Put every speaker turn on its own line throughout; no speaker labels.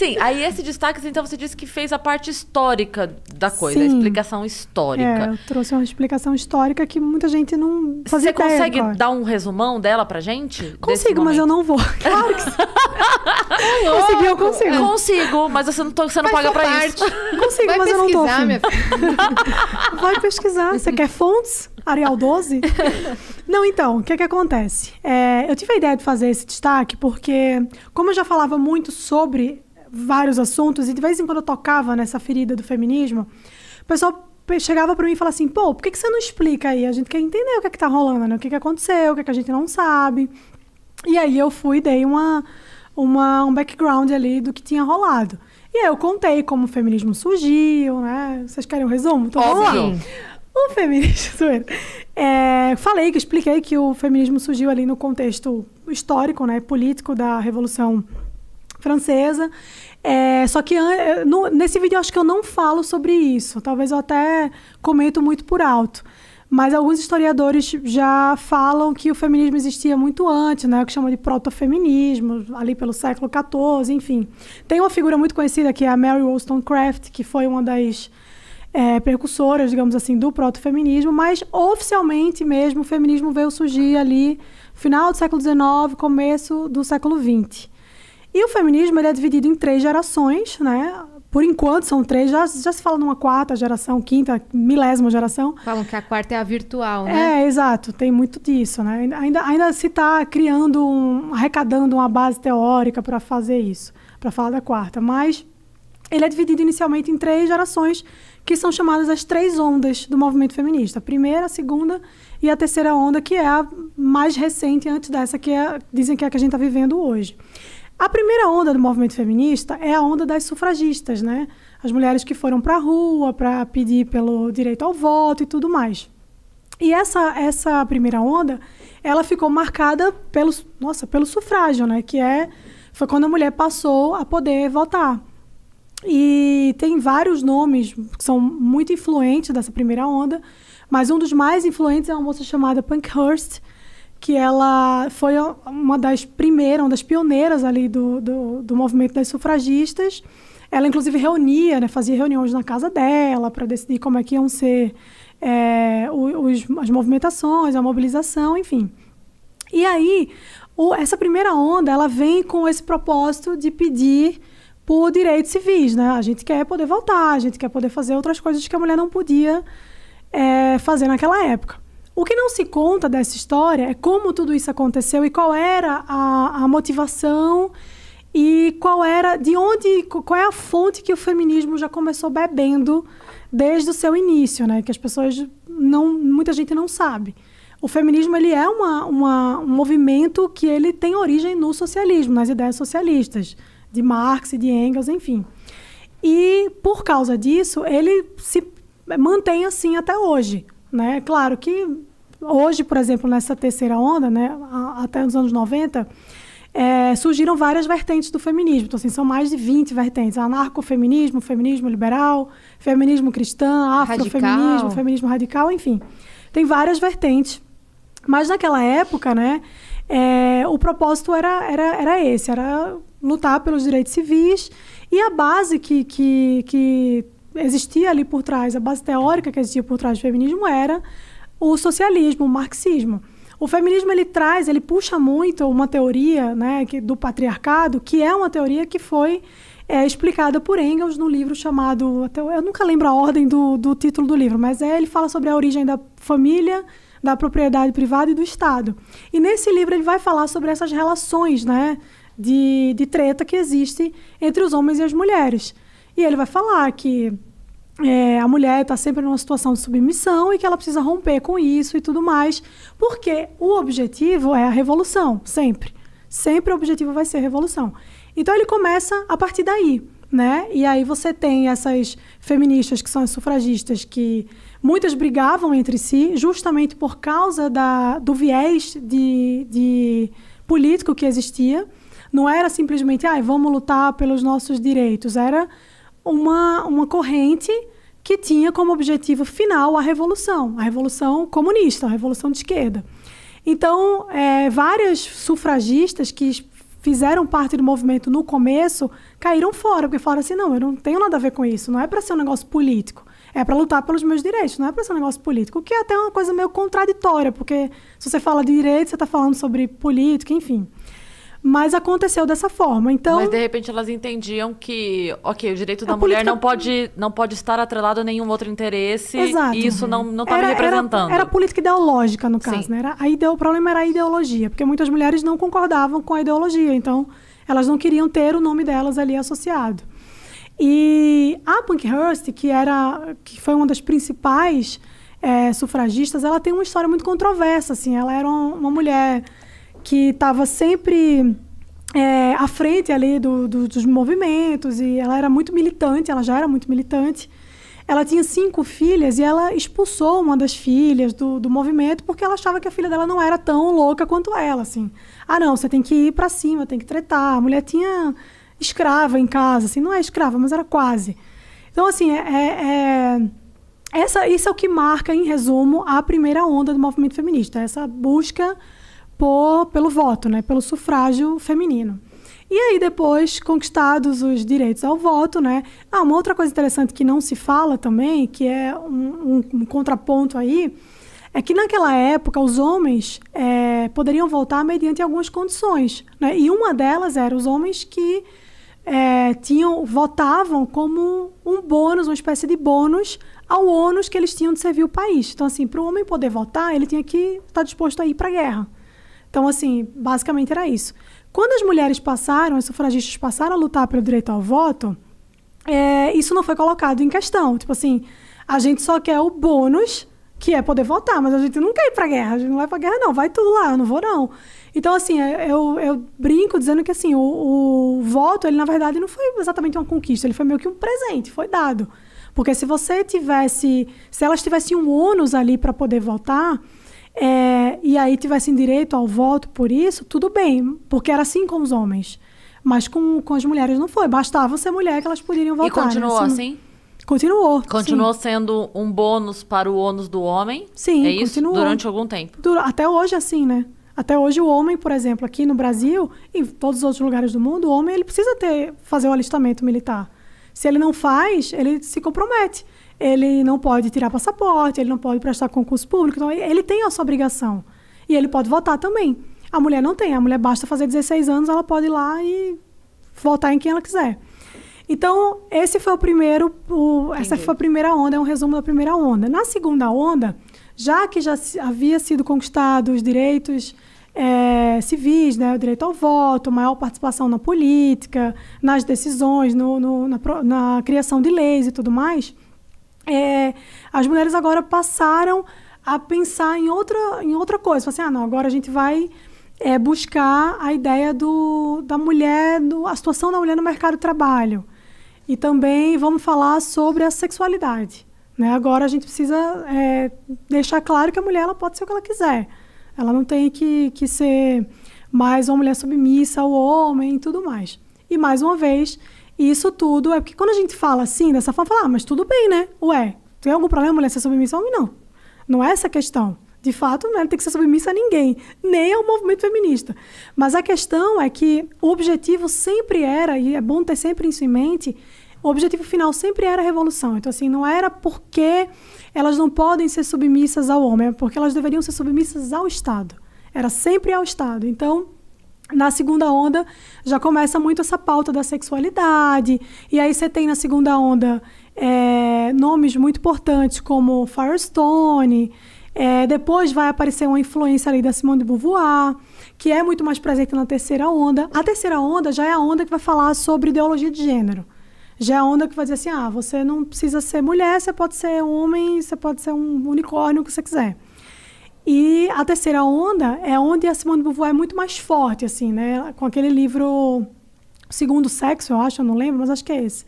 Sim, aí esse destaque, então você disse que fez a parte histórica da coisa,
Sim.
a explicação histórica.
Eu trouxe uma explicação histórica que muita gente não fazia
Você
ideia.
consegue
Agora.
dar um resumão dela pra gente?
Consigo, mas eu não vou. Claro que sim. Conseguir, eu consigo.
Consigo, mas você não paga pra isso.
Consigo,
Vai
mas eu não tô
pesquisar,
afim.
minha filha.
Vai pesquisar. Você quer fontes? Arial 12? Não, então, o que acontece? Eu tive a ideia de fazer esse destaque porque, como eu já falava muito sobre vários assuntos, e de vez em quando eu tocava nessa ferida do feminismo, o pessoal chegava para mim e falava assim, pô, por que você não explica aí? A gente quer entender o que tá rolando, né? O que aconteceu, o que a gente não sabe. E aí eu fui e dei um background ali do que tinha rolado. E aí eu contei como o feminismo surgiu, né? Vocês querem um resumo? Então, vamos lá.
Óbvio.
O feminismo... expliquei que o feminismo surgiu ali no contexto histórico, né, político da Revolução Francesa. Só que nesse vídeo eu acho que eu não falo sobre isso. Talvez eu até comento muito por alto. Mas alguns historiadores já falam que o feminismo existia muito antes, né, o que chamam de protofeminismo, ali pelo século XIV, enfim. Tem uma figura muito conhecida que é a Mary Wollstonecraft, que foi uma das precursoras, digamos assim, do protofeminismo, mas oficialmente mesmo o feminismo veio surgir ali final do século XIX, começo do século XX. E o feminismo ele é dividido em 3 gerações, né? Por enquanto são 3, já se fala numa 4ª geração, 5ª, milésima geração.
Falam que a 4ª é a virtual, né?
Exato, tem muito disso, né? Ainda se está arrecadando uma base teórica para fazer isso, para falar da 4ª, mas ele é dividido inicialmente em 3 gerações, que são chamadas as 3 ondas do movimento feminista. A primeira, a segunda e a terceira onda, que é a mais recente antes dessa, dizem que é a que a gente está vivendo hoje. A primeira onda do movimento feminista é a onda das sufragistas, né? As mulheres que foram para a rua para pedir pelo direito ao voto e tudo mais. E essa primeira onda, ela ficou marcada pelo sufrágio, né? Foi quando a mulher passou a poder votar. E tem vários nomes que são muito influentes dessa primeira onda, mas um dos mais influentes é uma moça chamada Pankhurst, que ela foi uma das pioneiras ali do movimento das sufragistas. Ela, inclusive, reunia, né, fazia reuniões na casa dela para decidir como é que iam ser as movimentações, a mobilização, enfim. E aí, essa primeira onda, ela vem com esse propósito de pedir por direitos civis, né? A gente quer poder votar, a gente quer poder fazer outras coisas que a mulher não podia fazer naquela época. O que não se conta dessa história é como tudo isso aconteceu e qual era a motivação e qual é a fonte que o feminismo já começou bebendo desde o seu início, né? Que as pessoas muita gente não sabe. O feminismo ele é um movimento que ele tem origem no socialismo, nas ideias socialistas, de Marx e de Engels, enfim. E, por causa disso, ele se mantém assim até hoje, né? Claro que hoje, por exemplo, nessa terceira onda, né, até os anos 90, surgiram várias vertentes do feminismo. Então, assim, são mais de 20 vertentes. Anarcofeminismo, feminismo liberal, feminismo cristão, afrofeminismo, feminismo radical, enfim. Tem várias vertentes. Mas, naquela época, né, o propósito era esse, era lutar pelos direitos civis, e a base que existia ali por trás, a base teórica que existia por trás do feminismo era o socialismo, o marxismo. O feminismo ele puxa muito uma teoria, né, do patriarcado, que é uma teoria que foi explicada por Engels no livro chamado, eu nunca lembro a ordem do título do livro, mas ele fala sobre a origem da família, da propriedade privada e do Estado. E nesse livro ele vai falar sobre essas relações, né, de treta que existe entre os homens e as mulheres. E ele vai falar que a mulher está sempre numa situação de submissão e que ela precisa romper com isso e tudo mais, porque o objetivo é a revolução, sempre. Sempre o objetivo vai ser a revolução. Então ele começa a partir daí, né? E aí você tem essas feministas que são as sufragistas que muitas brigavam entre si justamente por causa do viés de político que existia. Não era simplesmente, vamos lutar pelos nossos direitos. Era uma corrente que tinha como objetivo final a revolução comunista, a revolução de esquerda. Então, várias sufragistas que fizeram parte do movimento no começo caíram fora, porque falaram assim, não, eu não tenho nada a ver com isso, não é para ser um negócio político, é para lutar pelos meus direitos, não é para ser um negócio político, o que é até uma coisa meio contraditória, porque se você fala de direito, você está falando sobre política, enfim. Mas aconteceu dessa forma, então...
Mas, de repente, elas entendiam que, ok, o direito da mulher
política...
não pode estar atrelado a nenhum outro interesse.
Exato.
E isso não está me representando.
Era política ideológica, no caso, né? O problema era a ideologia, porque muitas mulheres não concordavam com a ideologia, então elas não queriam ter o nome delas ali associado. E a Pankhurst, que foi uma das principais sufragistas, ela tem uma história muito controversa, assim. Ela era uma mulher que estava sempre à frente ali dos movimentos, e ela era muito militante, ela já era muito militante. Ela tinha 5 filhas e ela expulsou uma das filhas do movimento porque ela achava que a filha dela não era tão louca quanto ela, assim. Ah, não, você tem que ir para cima, tem que tretar. A mulher tinha escrava em casa, assim, não é escrava, mas era quase. Então, assim, isso é o que marca, em resumo, a primeira onda do movimento feminista, essa busca pelo voto, né, pelo sufrágio feminino. E aí, depois, conquistados os direitos ao voto, né? Uma outra coisa interessante que não se fala também, que é um contraponto aí, é que naquela época os homens poderiam votar mediante algumas condições, né? E uma delas era os homens que votavam como um bônus, uma espécie de bônus ao ônus que eles tinham de servir o país. Então, assim, para o homem poder votar, ele tinha que estar disposto a ir para a guerra. Então, assim, basicamente era isso. Quando as mulheres as sufragistas passaram a lutar pelo direito ao voto, isso não foi colocado em questão. Tipo assim, a gente só quer o bônus, que é poder votar, mas a gente não quer ir pra guerra, a gente não vai pra guerra não, vai tu lá, eu não vou não. Então, assim, eu brinco dizendo que, assim, o voto, ele na verdade não foi exatamente uma conquista, ele foi meio que um presente, foi dado. Porque se elas tivessem um ônus ali para poder votar, e aí tivessem direito ao voto por isso, tudo bem, porque era assim com os homens. Mas com as mulheres não foi. Bastava ser mulher que elas poderiam votar.
E continuou assim?
Continuou.
Continuou
sim.
sendo um bônus para o ônus do homem?
Sim,
é isso?
Continuou.
Durante algum tempo?
Até hoje, assim, né? Até hoje o homem, por exemplo, aqui no Brasil, em todos os outros lugares do mundo, o homem ele precisa fazer o alistamento militar. Se ele não faz, ele se compromete. Ele não pode tirar passaporte, ele não pode prestar concurso público, então ele tem essa obrigação. E ele pode votar também. A mulher não tem, a mulher basta fazer 16 anos, ela pode ir lá e votar em quem ela quiser. Então, essa foi a primeira onda, é um resumo da primeira onda. Na segunda onda, já que já havia sido conquistado os direitos civis, né, o direito ao voto, maior participação na política, nas decisões, na criação de leis e tudo mais, as mulheres agora passaram a pensar em outra coisa. Assim, não, agora a gente vai buscar a ideia da mulher, a situação da mulher no mercado de trabalho. E também vamos falar sobre a sexualidade. Né? Agora a gente precisa deixar claro que a mulher ela pode ser o que ela quiser. Ela não tem que ser mais uma mulher submissa ao homem e tudo mais. E, mais uma vez, isso tudo porque quando a gente fala assim, dessa forma, fala, mas tudo bem, né? Ué, tem algum problema a mulher ser submissa ao homem? Não. Não é essa a questão. De fato, não tem que ser submissa a ninguém, nem ao movimento feminista. Mas a questão é que o objetivo sempre era, e é bom ter sempre isso em mente, o objetivo final sempre era a revolução. Então, assim, não era porque elas não podem ser submissas ao homem, é porque elas deveriam ser submissas ao Estado. Era sempre ao Estado. Então, na segunda onda, já começa muito essa pauta da sexualidade. E aí você tem na segunda onda nomes muito importantes como Firestone. Depois vai aparecer uma influência ali da Simone de Beauvoir, que é muito mais presente na terceira onda. A terceira onda já é a onda que vai falar sobre ideologia de gênero. Já é a onda que vai dizer assim, você não precisa ser mulher, você pode ser homem, você pode ser um unicórnio, o que você quiser. E a terceira onda é onde a Simone de Beauvoir é muito mais forte, assim, né? Com aquele livro Segundo Sexo, eu acho, eu não lembro, mas acho que é esse.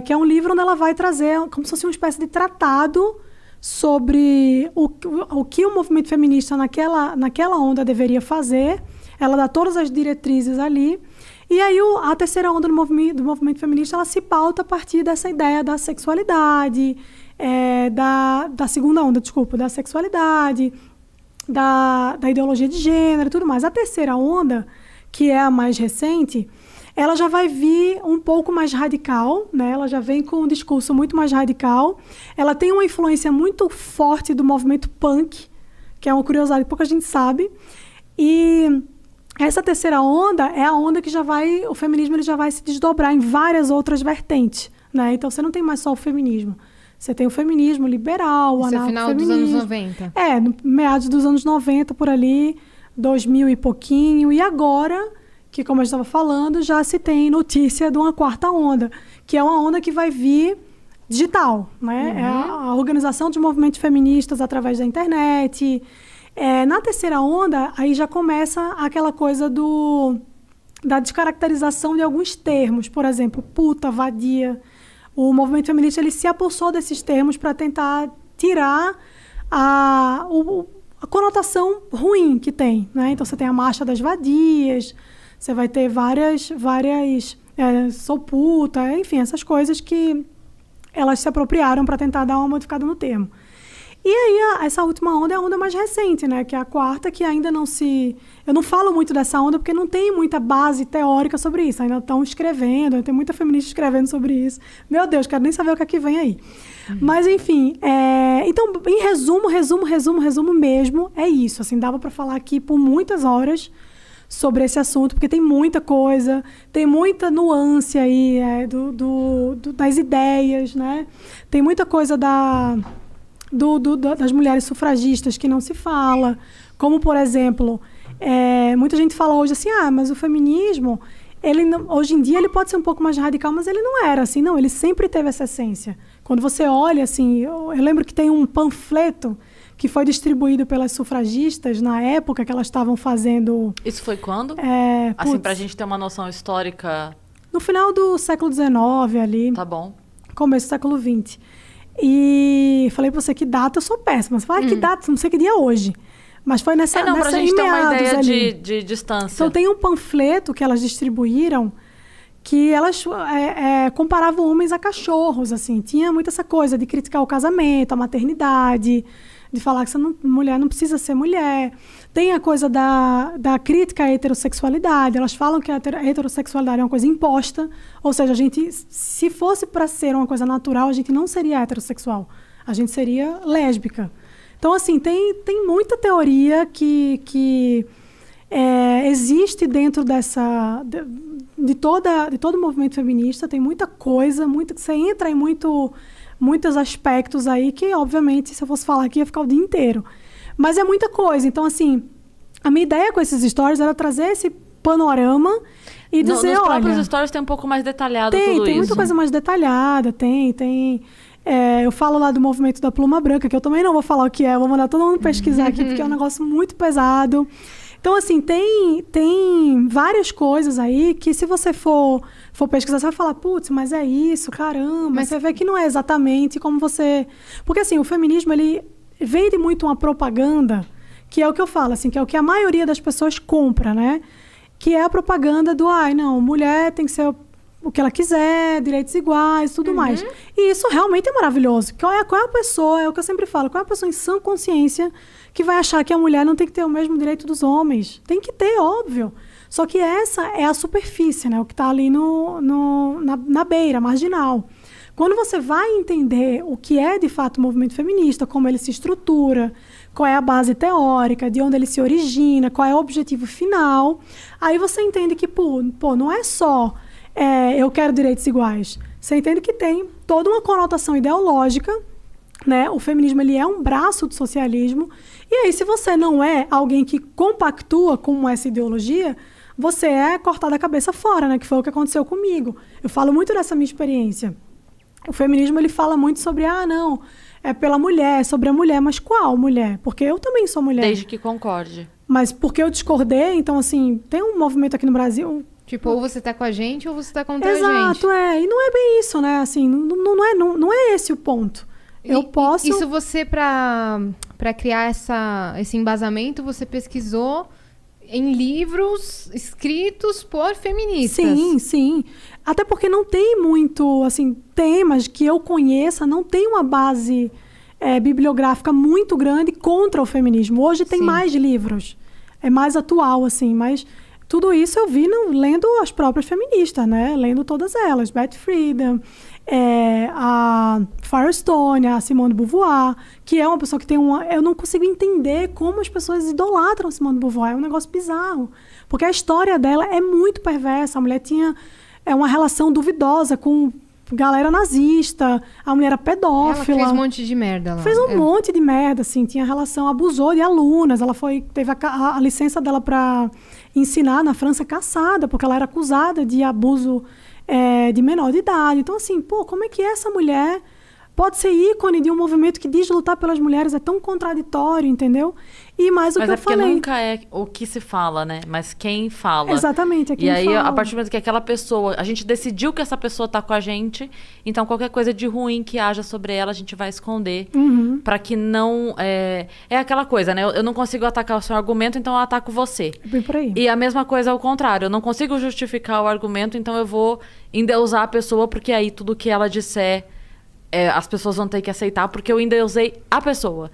Que é um livro onde ela vai trazer como se fosse uma espécie de tratado sobre o que o movimento feminista naquela onda deveria fazer. Ela dá todas as diretrizes ali. E aí a terceira onda do movimento feminista ela se pauta a partir dessa ideia da sexualidade, da segunda onda, da sexualidade, da ideologia de gênero e tudo mais. A terceira onda, que é a mais recente, ela já vai vir um pouco mais radical, né? Ela já vem com um discurso muito mais radical. Ela tem uma influência muito forte do movimento punk, que é uma curiosidade que pouca gente sabe. E essa terceira onda é a onda que o feminismo ele já vai se desdobrar em várias outras vertentes, né? Então, você não tem mais só o feminismo. Você tem o feminismo liberal, o anarcofeminismo.
Isso é final dos anos 90.
No meados dos anos 90, por ali, 2000 e pouquinho. E agora, que como eu estava falando, já se tem notícia de uma quarta onda, que é uma onda que vai vir digital, né? É a organização de movimentos feministas através da internet. Na terceira onda, aí já começa aquela coisa da descaracterização de alguns termos. Por exemplo, puta, vadia. O movimento feminista ele se apossou desses termos para tentar tirar a conotação ruim que tem, né? Então, você tem a marcha das vadias, você vai ter várias sou puta, enfim, essas coisas que elas se apropriaram para tentar dar uma modificada no termo. E aí, essa última onda é a onda mais recente, né? Que é a quarta, que ainda não se... Eu não falo muito dessa onda porque não tem muita base teórica sobre isso. Ainda estão escrevendo, tem muita feminista escrevendo sobre isso. Meu Deus, quero nem saber o que é que vem aí. Mas, enfim, então, em resumo mesmo, é isso. Assim, dava para falar aqui por muitas horas sobre esse assunto, porque tem muita coisa, tem muita nuance aí das ideias, né? Tem muita coisa das mulheres sufragistas que não se fala, como, por exemplo, muita gente fala hoje assim, mas o feminismo, hoje em dia ele pode ser um pouco mais radical, mas ele não era assim, não, ele sempre teve essa essência. Quando você olha, assim, eu lembro que tem um panfleto que foi distribuído pelas sufragistas na época que elas estavam fazendo...
Isso foi quando? Assim, pra gente ter uma noção histórica...
No final do século XIX ali.
Tá bom.
Começo do século XX. E falei pra você que data, eu sou péssima. Você fala, que data? Não sei que dia é hoje. Mas foi nessa
pra gente ter uma ideia de distância.
Então, tem um panfleto que elas distribuíram que elas comparavam homens a cachorros, assim. Tinha muito essa coisa de criticar o casamento, a maternidade, de falar que mulher não precisa ser mulher. Tem a coisa da crítica à heterossexualidade. Elas falam que a heterossexualidade é uma coisa imposta. Ou seja, a gente, se fosse para ser uma coisa natural, a gente não seria heterossexual. A gente seria lésbica. Então, assim, tem muita teoria que existe dentro de todo o movimento feminista. Tem muita coisa, você entra em muitos aspectos aí que, obviamente, se eu fosse falar aqui, ia ficar o dia inteiro. Mas é muita coisa. Então, assim, a minha ideia com esses stories era trazer esse panorama e dizer,
nos próprios stories tem um pouco mais detalhado tudo isso.
Tem muita coisa mais detalhada, eu falo lá do movimento da pluma branca, que eu também não vou falar o que é, eu vou mandar todo mundo pesquisar aqui, porque é um negócio muito pesado. Então, assim, tem várias coisas aí que, se você for pesquisar, você vai falar, putz, mas é isso, caramba. Mas você vê que não é exatamente como você... Porque, assim, o feminismo, ele vende muito uma propaganda, que é o que eu falo, assim, que é o que a maioria das pessoas compra, né? Que é a propaganda do, não, mulher tem que ser o que ela quiser, direitos iguais, tudo mais. E isso realmente é maravilhoso. Qual é a pessoa, é o que eu sempre falo, qual é a pessoa em sã consciência que vai achar que a mulher não tem que ter o mesmo direito dos homens? Tem que ter, óbvio. Só que essa é a superfície, né? O que está ali na beira, marginal. Quando você vai entender o que é, de fato, o movimento feminista, como ele se estrutura, qual é a base teórica, de onde ele se origina, qual é o objetivo final, aí você entende que, não é só eu quero direitos iguais. Você entende que tem toda uma conotação ideológica, né? O feminismo, ele é um braço do socialismo. E aí, se você não é alguém que compactua com essa ideologia, você é cortado a cabeça fora, né? Que foi o que aconteceu comigo. Eu falo muito dessa minha experiência. O feminismo, ele fala muito sobre, não, é pela mulher, sobre a mulher. Mas qual mulher? Porque eu também sou mulher.
Desde que concorde.
Mas porque eu discordei, então, assim, tem um movimento aqui no Brasil...
Tipo, ou você tá com a gente, ou você tá contra a gente.
Exato, e não é bem isso, né? Assim, não é esse o ponto. Eu posso...
Isso você, pra criar esse embasamento, você pesquisou em livros escritos por feministas.
Sim. Até porque não tem muito, assim, temas que eu conheça, não tem uma base bibliográfica muito grande contra o feminismo. Hoje tem mais livros. É mais atual, assim, mas Tudo isso eu vi lendo as próprias feministas, né? Lendo todas elas. Beth Friedan, a Firestone, a Simone de Beauvoir, que é uma pessoa que tem uma... Eu não consigo entender como as pessoas idolatram Simone de Beauvoir. É um negócio bizarro. Porque a história dela é muito perversa. A mulher tinha uma relação duvidosa com galera nazista. A mulher era pedófila.
Ela fez um monte de merda lá.
Fez um monte de merda, assim. Tinha relação, abusou de alunas. Ela teve a licença dela para ensinar na França cassada, porque ela era acusada de abuso de menor de idade. Então, assim, como é que essa mulher pode ser ícone de um movimento que diz lutar pelas mulheres? É tão contraditório, entendeu? E mais o que eu falei.
Mas nunca é o que se fala, né? Mas quem fala.
Exatamente, é quem fala.
E aí, a partir do momento que aquela pessoa... A gente decidiu que essa pessoa tá com a gente, então qualquer coisa de ruim que haja sobre ela, a gente vai esconder. Pra que não... É aquela coisa, né? Eu não consigo atacar o seu argumento, então eu ataco você.
Bem por aí.
E a mesma coisa ao contrário. Eu não consigo justificar o argumento, então eu vou endeusar a pessoa, porque aí tudo que ela disser... as pessoas vão ter que aceitar, porque eu endeusei a pessoa.